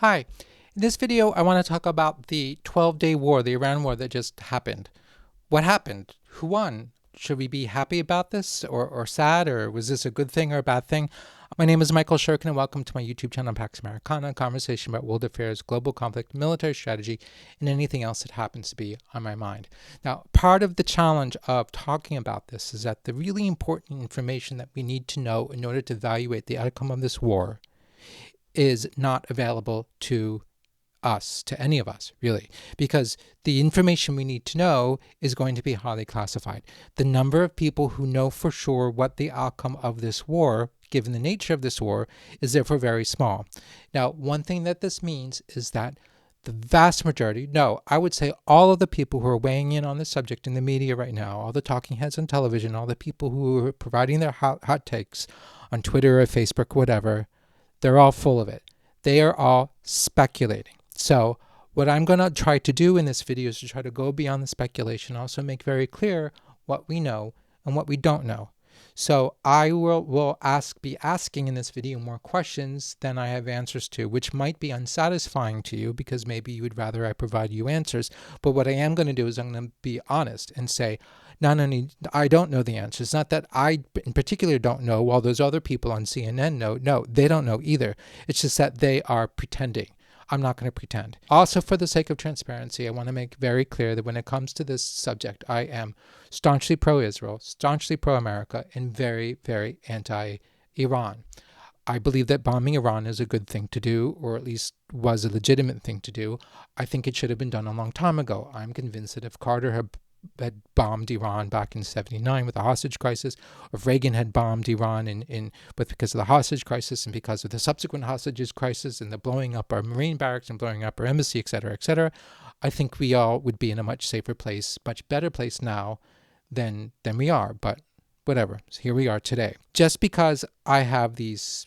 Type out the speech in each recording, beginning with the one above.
Hi, in this video I want to talk about the 12-day war, the Iran war that just happened. What happened? Who won? Should we be happy about this or sad, or was this a good thing or a bad thing? My name is Michael Shirkin and welcome to my YouTube channel Pax Americana, a conversation about world affairs, global conflict, military strategy, and anything else that happens to be on my mind. Now, part of the challenge of talking about this is that the really important information that we need to know in order to evaluate the outcome of this war is not available to us, to any of us, really, because the information we need to know is going to be highly classified. The number of people who know for sure what the outcome of this war, given the nature of this war, is therefore very small. Now, one thing that this means is that the vast majority, no, I would say all of the people who are weighing in on the subject in the media right now, all the talking heads on television, all the people who are providing their hot takes on Twitter or Facebook, whatever, they're all full of it. They are all speculating. So what I'm going to try to do in this video is to try to go beyond the speculation, also make very clear what we know and what we don't know. So I will be asking in this video more questions than I have answers to, which might be unsatisfying to you because maybe you would rather I provide you answers. But what I am going to do is I'm going to be honest and say, not only I don't know the answers, not that I in particular don't know, while those other people on CNN know. No, they don't know either. It's just that they are pretending. I'm not going to pretend. Also, for the sake of transparency, I want to make very clear that when it comes to this subject, I am staunchly pro-Israel, staunchly pro-America, and very, very anti-Iran. I believe that bombing Iran is a good thing to do, or at least was a legitimate thing to do. I think it should have been done a long time ago. I'm convinced that if Carter had bombed Iran back in '79 with the hostage crisis, or if Reagan had bombed Iran but because of the hostage crisis and because of the subsequent hostages crisis and the blowing up our Marine barracks and blowing up our embassy, etc., I think we all would be in a much safer place, much better place now than we are. But whatever, so here we are today. Just because I have these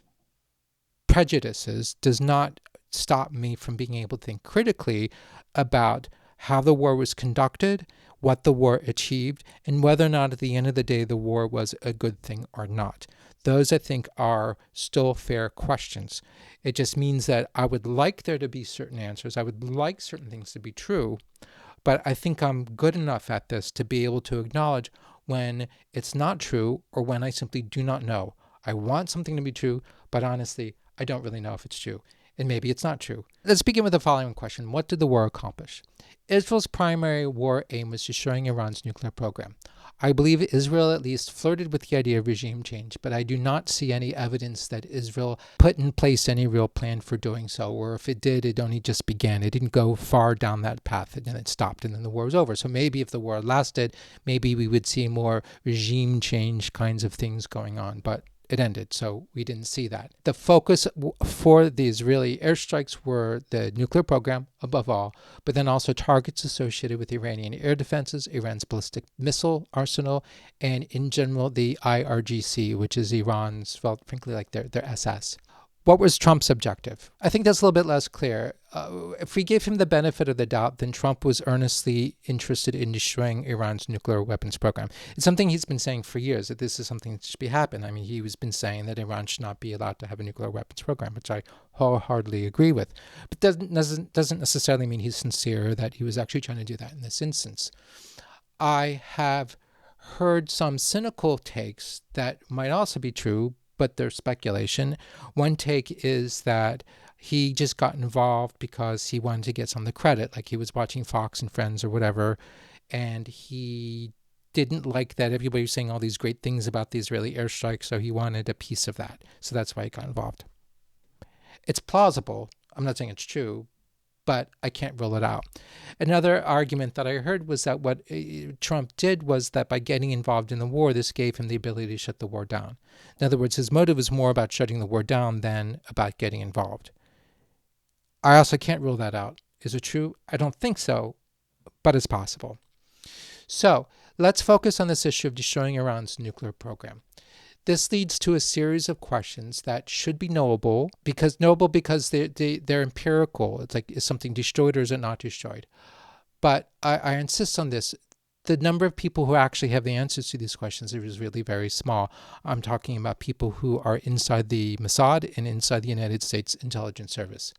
prejudices does not stop me from being able to think critically about how the war was conducted, what the war achieved, and whether or not at the end of the day the war was a good thing or not. Those, I think, are still fair questions. It just means that I would like there to be certain answers. I would like certain things to be true, but I think I'm good enough at this to be able to acknowledge when it's not true or when I simply do not know. I want something to be true, but honestly, I don't really know if it's true. And maybe it's not true. Let's begin with the following question. What did the war accomplish? Israel's primary war aim was destroying Iran's nuclear program. I believe Israel at least flirted with the idea of regime change, but I do not see any evidence that Israel put in place any real plan for doing so, or if it did, it only just began. It didn't go far down that path, and then it stopped, and then the war was over. So maybe if the war lasted, maybe we would see more regime change kinds of things going on, but it ended, so we didn't see that. The focus for the Israeli airstrikes were the nuclear program, above all, but then also targets associated with Iranian air defenses, Iran's ballistic missile arsenal, and in general the IRGC, which is Iran's, well, frankly, like their SS. What was Trump's objective? I think that's a little bit less clear. If we gave him the benefit of the doubt, then Trump was earnestly interested in destroying Iran's nuclear weapons program. It's something he's been saying for years, that this is something that should be happening. I mean, he has been saying that Iran should not be allowed to have a nuclear weapons program, which I wholeheartedly agree with. But doesn't necessarily mean he's sincere or that he was actually trying to do that in this instance. I have heard some cynical takes that might also be true, but they're speculation. One take is that he just got involved because he wanted to get some of the credit, like he was watching Fox and Friends or whatever, and he didn't like that everybody was saying all these great things about the Israeli airstrikes, so he wanted a piece of that. So that's why he got involved. It's plausible. I'm not saying it's true, but I can't rule it out. Another argument that I heard was that what Trump did was that by getting involved in the war, this gave him the ability to shut the war down. In other words, his motive was more about shutting the war down than about getting involved. I also can't rule that out. Is it true? I don't think so, but it's possible. So let's focus on this issue of destroying Iran's nuclear program. This leads to a series of questions that should be knowable because they're empirical. It's like, is something destroyed or is it not destroyed? But I insist on this. The number of people who actually have the answers to these questions is really very small. I'm talking about people who are inside the Mossad and inside the United States Intelligence Service.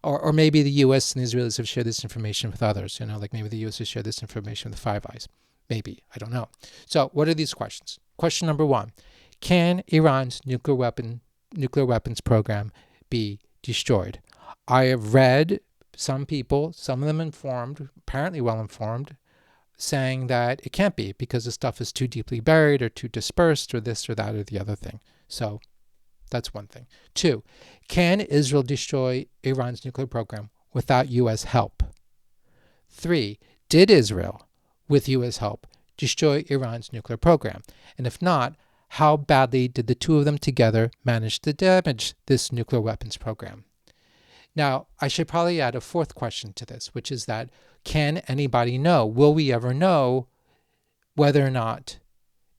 Or maybe the U.S. and the Israelis have shared this information with others, like maybe the U.S. has shared this information with Five Eyes. Maybe, I don't know. So what are these questions? Question number one, can Iran's nuclear weapons program be destroyed? I have read some people, some of them informed, apparently well informed, saying that it can't be because the stuff is too deeply buried or too dispersed or this or that or the other thing. So that's one thing. Two, can Israel destroy Iran's nuclear program without U.S. help? Three, did Israel, with U.S. help, destroy Iran's nuclear program? And if not, how badly did the two of them together manage to damage this nuclear weapons program? Now, I should probably add a fourth question to this, which is that can anybody know, will we ever know whether or not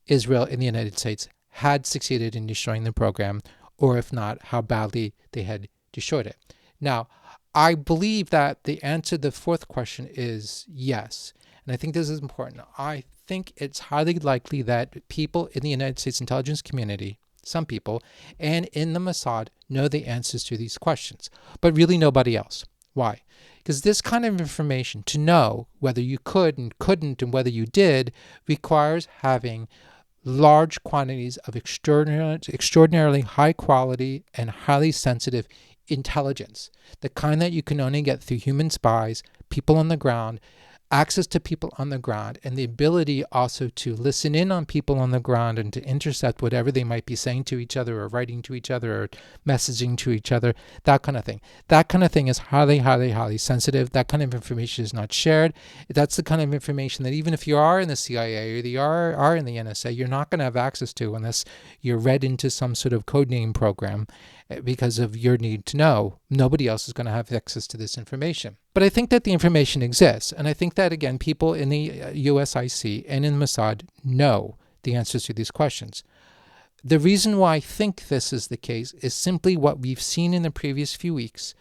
Israel and the United States had succeeded in destroying the program, or if not, how badly they had destroyed it? Now, I believe that the answer to the fourth question is yes. And I think this is important. I think it's highly likely that people in the United States intelligence community, some people, and in the Mossad know the answers to these questions, but really nobody else. Why? Because this kind of information, to know whether you could and couldn't and whether you did, requires having large quantities of extraordinarily high quality and highly sensitive intelligence, the kind that you can only get through human spies, people on the ground, access to people on the ground, and the ability also to listen in on people on the ground and to intercept whatever they might be saying to each other or writing to each other or messaging to each other, that kind of thing. That kind of thing is highly, highly, highly sensitive. That kind of information is not shared. That's the kind of information that even if you are in the CIA or you are in the NSA, you're not going to have access to unless you're read into some sort of codename program because of your need to know. Nobody else is going to have access to this information. But I think that the information exists. And I think that, again, people in the USIC and in Mossad know the answers to these questions. The reason why I think this is the case is simply what we've seen in the previous few weeks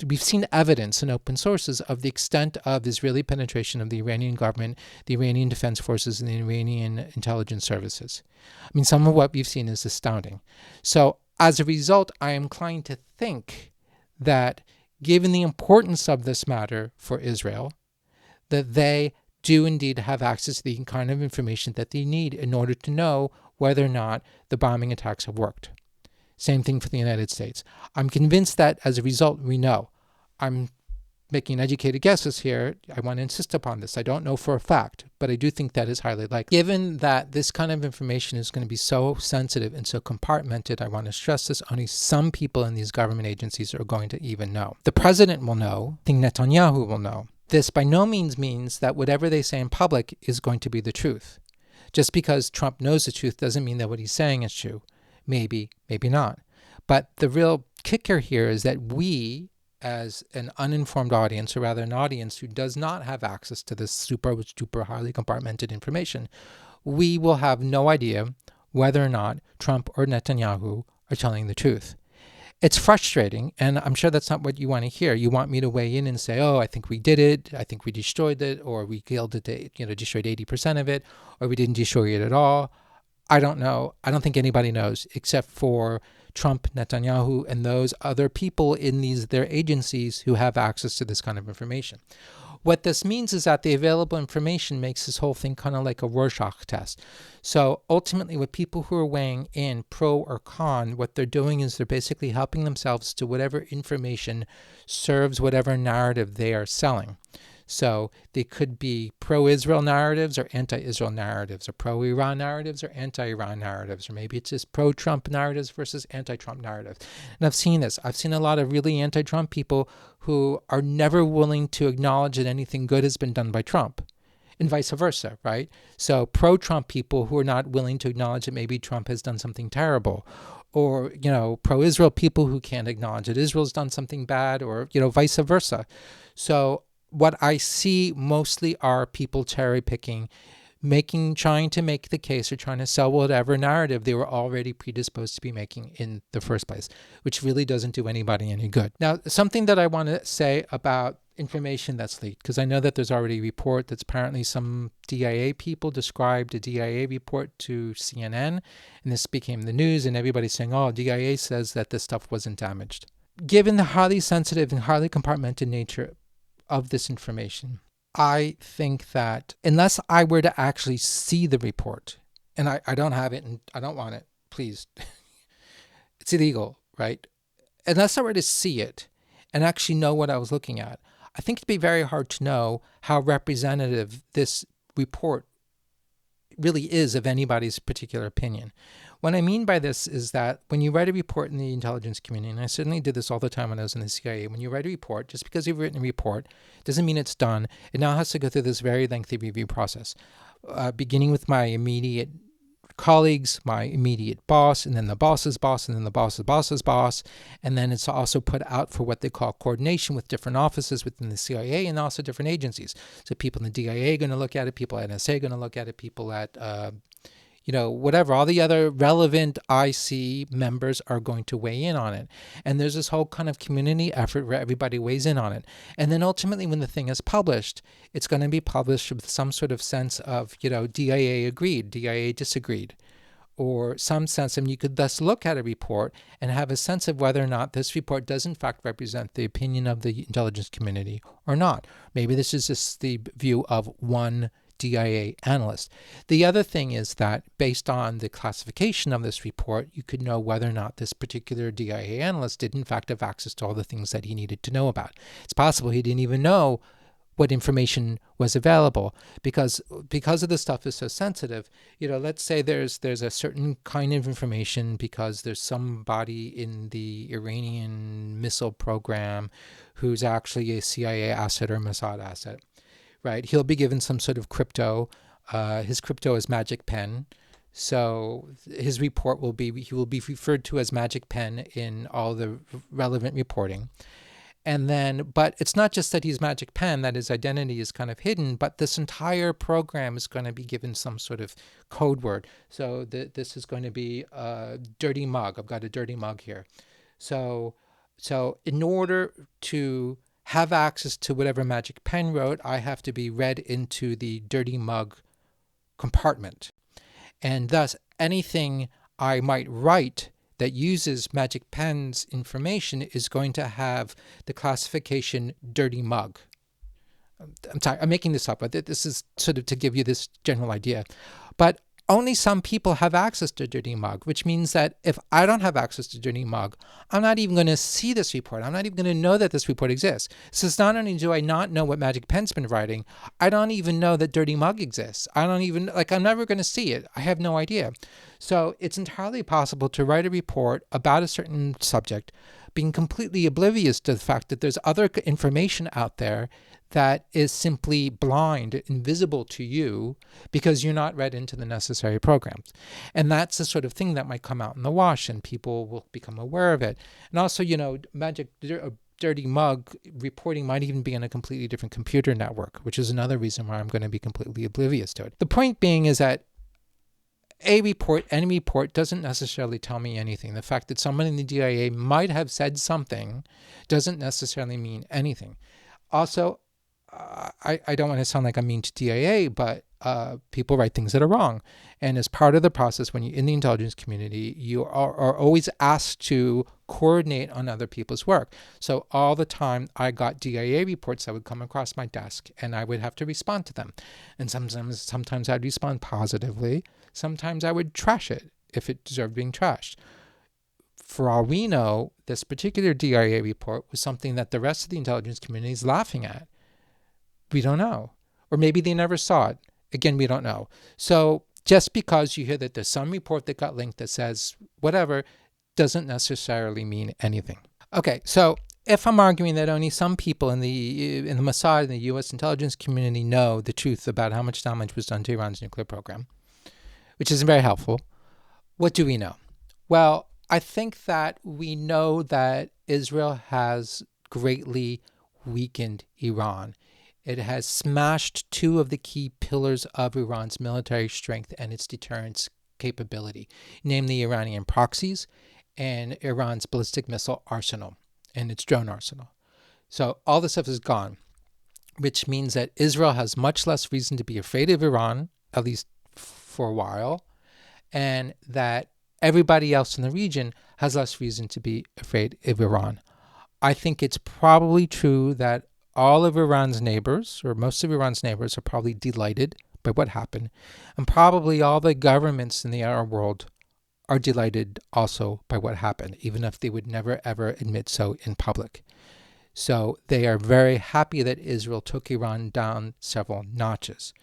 we've seen evidence in open sources of the extent of Israeli penetration of the Iranian government, the Iranian Defense Forces, and the Iranian intelligence services. I mean, some of what we've seen is astounding. So as a result, I am inclined to think that given the importance of this matter for Israel, that they do indeed have access to the kind of information that they need in order to know whether or not the bombing attacks have worked. Same thing for the United States. I'm convinced that as a result, we know. I'm making educated guesses here. I want to insist upon this. I don't know for a fact, but I do think that is highly likely. Given that this kind of information is going to be so sensitive and so compartmented, I want to stress this, only some people in these government agencies are going to even know. The president will know. I think Netanyahu will know. This by no means means that whatever they say in public is going to be the truth. Just because Trump knows the truth doesn't mean that what he's saying is true. Maybe, maybe not. But the real kicker here is that we, as an uninformed audience, or rather an audience who does not have access to this super highly compartmented information, we will have no idea whether or not Trump or Netanyahu are telling the truth. It's frustrating, and I'm sure that's not what you want to hear. You want me to weigh in and say, oh, I think we did it, I think we destroyed it, or we killed it, destroyed 80% of it, or we didn't destroy it at all. I don't know. I don't think anybody knows except for Trump, Netanyahu, and those other people in their agencies who have access to this kind of information. What this means is that the available information makes this whole thing kind of like a Rorschach test. So ultimately, with people who are weighing in pro or con, what they're doing is they're basically helping themselves to whatever information serves whatever narrative they are selling. So they could be pro-Israel narratives or anti-Israel narratives, or pro-Iran narratives or anti-Iran narratives, or maybe it's just pro-Trump narratives versus anti-Trump narratives. And I've seen this. I've seen a lot of really anti-Trump people who are never willing to acknowledge that anything good has been done by Trump, and vice versa, right? So pro-Trump people who are not willing to acknowledge that maybe Trump has done something terrible, or, pro-Israel people who can't acknowledge that Israel's done something bad, or, vice versa. So what I see mostly are people cherry picking, trying to make the case or trying to sell whatever narrative they were already predisposed to be making in the first place, which really doesn't do anybody any good. Now, something that I want to say about information that's leaked, because I know that there's already a report that's apparently some DIA people described a DIA report to CNN, and this became the news, and everybody's saying, oh, DIA says that this stuff wasn't damaged. given the highly sensitive and highly compartmented nature of this information, I think that unless I were to actually see the report, and I don't have it and I don't want it, please, it's illegal, right? Unless I were to see it and actually know what I was looking at, I think it'd be very hard to know how representative this report really is of anybody's particular opinion. What I mean by this is that when you write a report in the intelligence community, and I certainly did this all the time when I was in the CIA, when you write a report, just because you've written a report doesn't mean it's done. It now has to go through this very lengthy review process, beginning with my immediate colleagues, my immediate boss, and then the boss's boss, and then the boss's boss's boss. And then it's also put out for what they call coordination with different offices within the CIA and also different agencies. So people in the DIA are going to look at it, people at NSA are going to look at it, people at, whatever, all the other relevant IC members are going to weigh in on it. And there's this whole kind of community effort where everybody weighs in on it. And then ultimately when the thing is published, it's going to be published with some sort of sense of, DIA agreed, DIA disagreed, or some sense. And you could thus look at a report and have a sense of whether or not this report does in fact represent the opinion of the intelligence community or not. Maybe this is just the view of one DIA analyst. The other thing is that based on the classification of this report, you could know whether or not this particular DIA analyst did in fact have access to all the things that he needed to know about. It's possible he didn't even know what information was available because this stuff is so sensitive. Let's say there's a certain kind of information because there's somebody in the Iranian missile program who's actually a CIA asset or Mossad asset. Right, he'll be given some sort of crypto. His crypto is Magic Pen, so his report he will be referred to as Magic Pen in all the relevant reporting. And then, but it's not just that he's Magic Pen, that his identity is kind of hidden, but this entire program is going to be given some sort of code word. So this is going to be a dirty mug. I've got a dirty mug here. So in order to have access to whatever Magic Pen wrote, I have to be read into the dirty mug compartment. And thus, anything I might write that uses Magic Pen's information is going to have the classification dirty mug. I'm sorry, I'm making this up, but this is sort of to give you this general idea. But only some people have access to Dirty Mug, which means that if I don't have access to Dirty Mug, I'm not even going to see this report. I'm not even going to know that this report exists. So it's not only do I not know what Magic Pen's been writing, I don't even know that Dirty Mug exists. I'm never going to see it. I have no idea. So it's entirely possible to write a report about a certain subject, being completely oblivious to the fact that there's other information out there that is simply blind, invisible to you, because you're not read into the necessary programs. And that's the sort of thing that might come out in the wash, and people will become aware of it. And also, Dirty Mug reporting might even be on a completely different computer network, which is another reason why I'm going to be completely oblivious to it. The point being is that any report doesn't necessarily tell me anything. The fact that someone in the DIA might have said something doesn't necessarily mean anything. Also, I don't want to sound like I'm mean to DIA, but people write things that are wrong. And as part of the process, when you're in the intelligence community, you are always asked to coordinate on other people's work. So all the time, I got DIA reports that would come across my desk, and I would have to respond to them. And sometimes I'd respond positively. Sometimes I would trash it if it deserved being trashed. For all we know, this particular DIA report was something that the rest of the intelligence community is laughing at. We don't know. Or maybe they never saw it. Again, we don't know. So just because you hear that there's some report that got linked that says whatever doesn't necessarily mean anything. Okay, so if I'm arguing that only some people in the Mossad and the U.S. intelligence community know the truth about how much damage was done to Iran's nuclear program, which isn't very helpful, what do we know? Well, I think that we know that Israel has greatly weakened Iran. It has smashed two of the key pillars of Iran's military strength and its deterrence capability, namely Iranian proxies and Iran's ballistic missile arsenal and its drone arsenal. So all this stuff is gone, which means that Israel has much less reason to be afraid of Iran, at least for a while, and that everybody else in the region has less reason to be afraid of Iran. I think it's probably true that all of Iran's neighbors, or most of Iran's neighbors, are probably delighted by what happened. And probably all the governments in the Arab world are delighted also by what happened, even if they would never ever admit so in public. So they are very happy that Israel took Iran down several notches.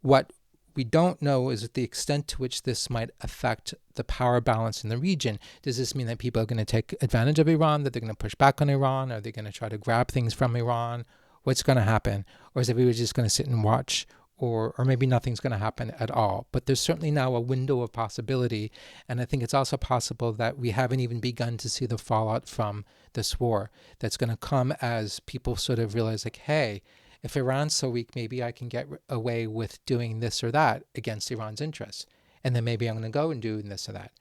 What we don't know is the extent to which this might affect the power balance in the region. Does this mean that people are going to take advantage of Iran, that they're going to push back on Iran? Are they going to try to grab things from Iran? What's going to happen? Or is everybody just going to sit and watch? Or maybe nothing's going to happen at all. But there's certainly now a window of possibility. And I think it's also possible that we haven't even begun to see the fallout from this war that's going to come as people sort of realize, like, hey, if Iran's so weak, maybe I can get away with doing this or that against Iran's interests. And then maybe I'm going to go and do this or that.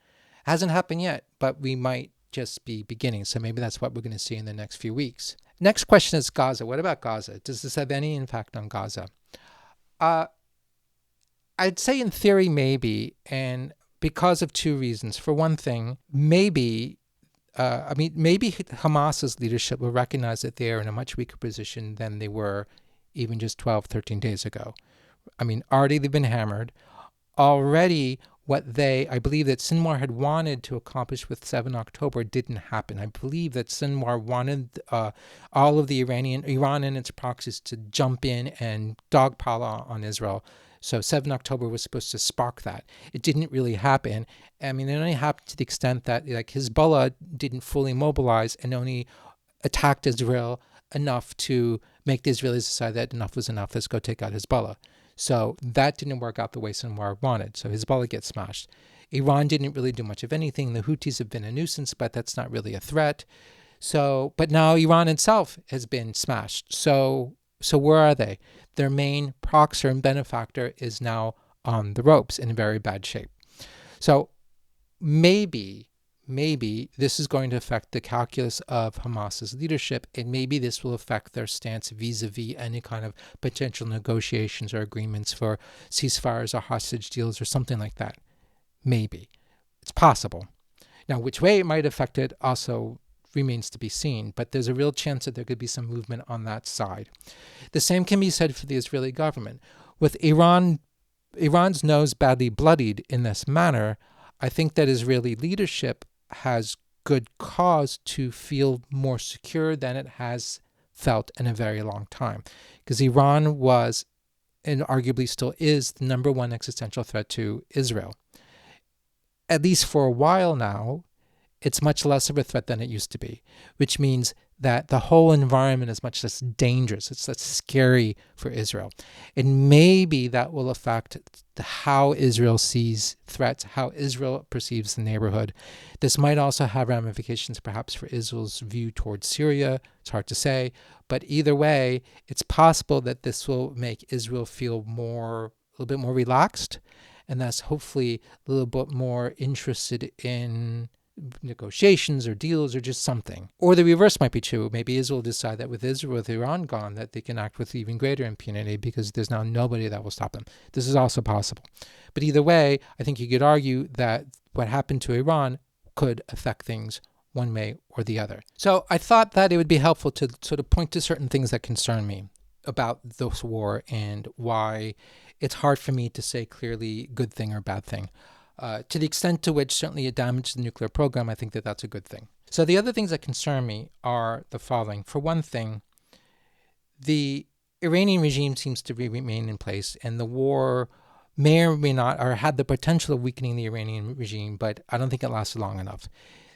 Hasn't happened yet, but we might just be beginning. So maybe that's what we're going to see in the next few weeks. Next question is Gaza. What about Gaza? Does this have any impact on Gaza? I'd say in theory, maybe, and because of two reasons. For one thing, maybe Hamas's leadership will recognize that they are in a much weaker position than they were even just 12, 13 days ago. I mean, already they've been hammered. Already what I believe that Sinwar had wanted to accomplish with 7 October didn't happen. I believe that Sinwar wanted all of Iran and its proxies to jump in and dogpile on Israel. So 7 October was supposed to spark that. It didn't really happen. I mean, it only happened to the extent that like Hezbollah didn't fully mobilize and only attacked Israel enough to make the Israelis decide that enough was enough. Let's go take out Hezbollah. So that didn't work out the way Sinwar wanted. So Hezbollah gets smashed. Iran didn't really do much of anything. The Houthis have been a nuisance, but that's not really a threat. But now Iran itself has been smashed. So where are they? Their main proxer and benefactor is now on the ropes in very bad shape. So maybe this is going to affect the calculus of Hamas's leadership, and maybe this will affect their stance vis-a-vis any kind of potential negotiations or agreements for ceasefires or hostage deals or something like that. Maybe. It's possible. Now, which way it might affect it also remains to be seen, but there's a real chance that there could be some movement on that side. The same can be said for the Israeli government. With Iran's nose badly bloodied in this manner, I think that Israeli leadership has good cause to feel more secure than it has felt in a very long time, because Iran was, and arguably still is, the number one existential threat to Israel. At least for a while now, it's much less of a threat than it used to be, which means that the whole environment is much less dangerous. It's less scary for Israel. And maybe that will affect how Israel sees threats, how Israel perceives the neighborhood. This might also have ramifications perhaps for Israel's view towards Syria. It's hard to say. But either way, it's possible that this will make Israel feel a little bit more relaxed, and thus hopefully a little bit more interested in negotiations or deals or just something. Or the reverse might be true. Maybe Israel decide that with Iran gone, that they can act with even greater impunity because there's now nobody that will stop them. This is also possible. But either way, I think you could argue that what happened to Iran could affect things one way or the other. So I thought that it would be helpful to sort of point to certain things that concern me about this war and why it's hard for me to say clearly good thing or bad thing. To the extent to which certainly it damaged the nuclear program, I think that that's a good thing. So the other things that concern me are the following. For one thing, the Iranian regime seems to remain in place, and the war may or may not, or had the potential of weakening the Iranian regime, but I don't think it lasted long enough.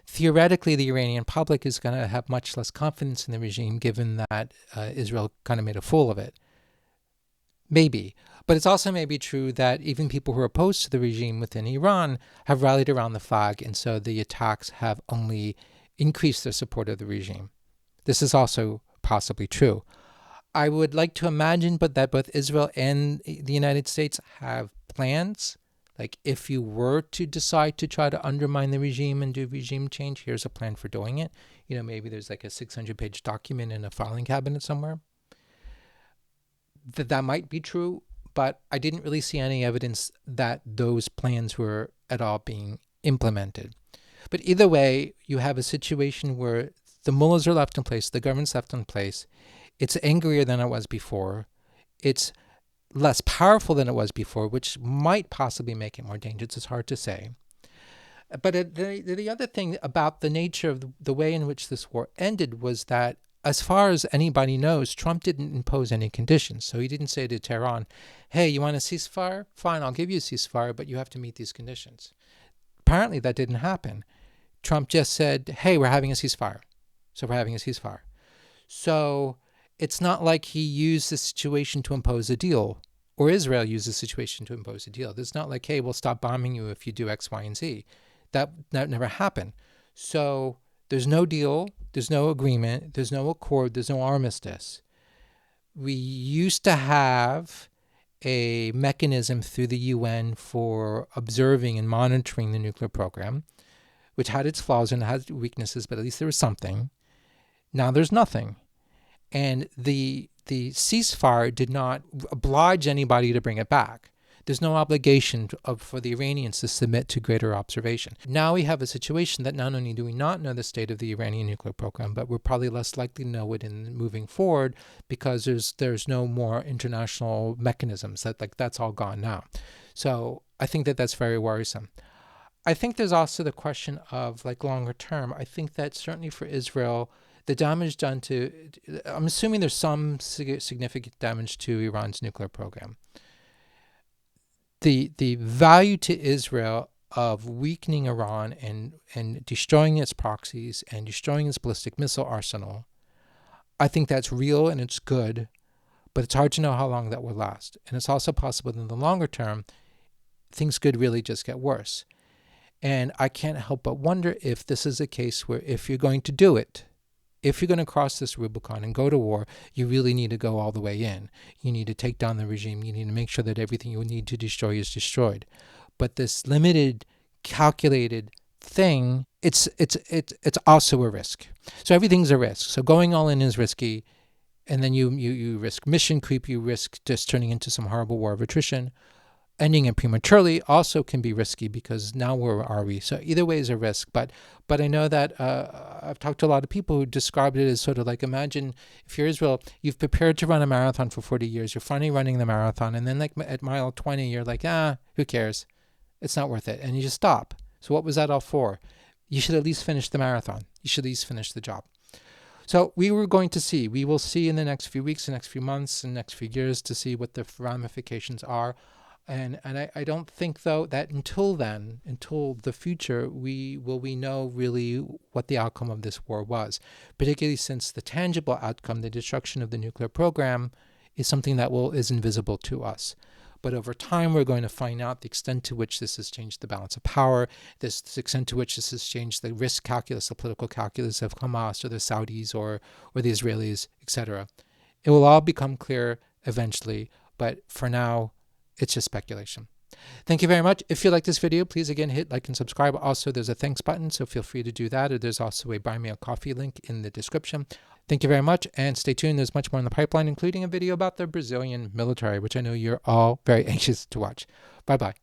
Theoretically, the Iranian public is going to have much less confidence in the regime given that Israel kind of made a fool of it. Maybe. But it's also maybe true that even people who are opposed to the regime within Iran have rallied around the flag, and so the attacks have only increased their support of the regime. This is also possibly true. I would like to imagine that both Israel and the United States have plans. Like if you were to decide to try to undermine the regime and do regime change, here's a plan for doing it. Maybe there's like a 600-page document in a filing cabinet somewhere. That might be true, but I didn't really see any evidence that those plans were at all being implemented. But either way, you have a situation where The mullahs are left in place. The government's left in place. It's angrier than it was before. It's less powerful than it was before, which might possibly make it more dangerous. It's hard to say. But the other thing about the nature of the way in which this war ended was that, as far as anybody knows, Trump didn't impose any conditions. So he didn't say to Tehran, hey, you want a ceasefire? Fine, I'll give you a ceasefire, but you have to meet these conditions. Apparently that didn't happen. Trump just said, hey, we're having a ceasefire. So we're having a ceasefire. So it's not like he used the situation to impose a deal, or Israel used the situation to impose a deal. It's not like, hey, we'll stop bombing you if you do X, Y, and Z. That never happened. So there's no deal, there's no agreement, there's no accord, there's no armistice. We used to have a mechanism through the UN for observing and monitoring the nuclear program, which had its flaws and had weaknesses, but at least there was something. Now there's nothing. And the ceasefire did not oblige anybody to bring it back. There's no obligation for the Iranians to submit to greater observation. Now we have a situation that not only do we not know the state of the Iranian nuclear program, but we're probably less likely to know it in moving forward because there's no more international mechanisms. That's all gone now. So I think that's very worrisome. I think there's also the question of longer term. I think that certainly for Israel, the damage done to, I'm assuming there's some significant damage to Iran's nuclear program. The value to Israel of weakening Iran and destroying its proxies and destroying its ballistic missile arsenal, I think that's real and it's good, but it's hard to know how long that will last. And it's also possible that in the longer term, things could really just get worse. And I can't help but wonder if this is a case where if you're going to do it, if you're going to cross this Rubicon and go to war, you really need to go all the way in. You need to take down the regime. You need to make sure that everything you need to destroy is destroyed. But this limited, calculated thing, it's also a risk. So everything's a risk. So going all in is risky, and then you risk mission creep. You risk just turning into some horrible war of attrition. Ending it prematurely also can be risky because now where are we? So either way is a risk. But I know that I've talked to a lot of people who described it as sort of like, imagine if you're Israel, you've prepared to run a marathon for 40 years. You're finally running the marathon. And then at mile 20, you're like, who cares? It's not worth it. And you just stop. So what was that all for? You should at least finish the marathon. You should at least finish the job. So we will see in the next few weeks, the next few months, and next few years to see what the ramifications are. And I don't think, though, that until the future, we know really what the outcome of this war was, particularly since the tangible outcome, the destruction of the nuclear program, is something that is invisible to us. But over time, we're going to find out the extent to which this has changed the balance of power, the extent to which this has changed the risk calculus, the political calculus of Hamas or the Saudis or the Israelis, etc. It will all become clear eventually, but for now, it's just speculation. Thank you very much. If you like this video, please again hit like and subscribe. Also, there's a thanks button, so feel free to do that. Or there's also a buy me a coffee link in the description. Thank you very much, and stay tuned. There's much more in the pipeline, including a video about the Brazilian military, which I know you're all very anxious to watch. Bye-bye.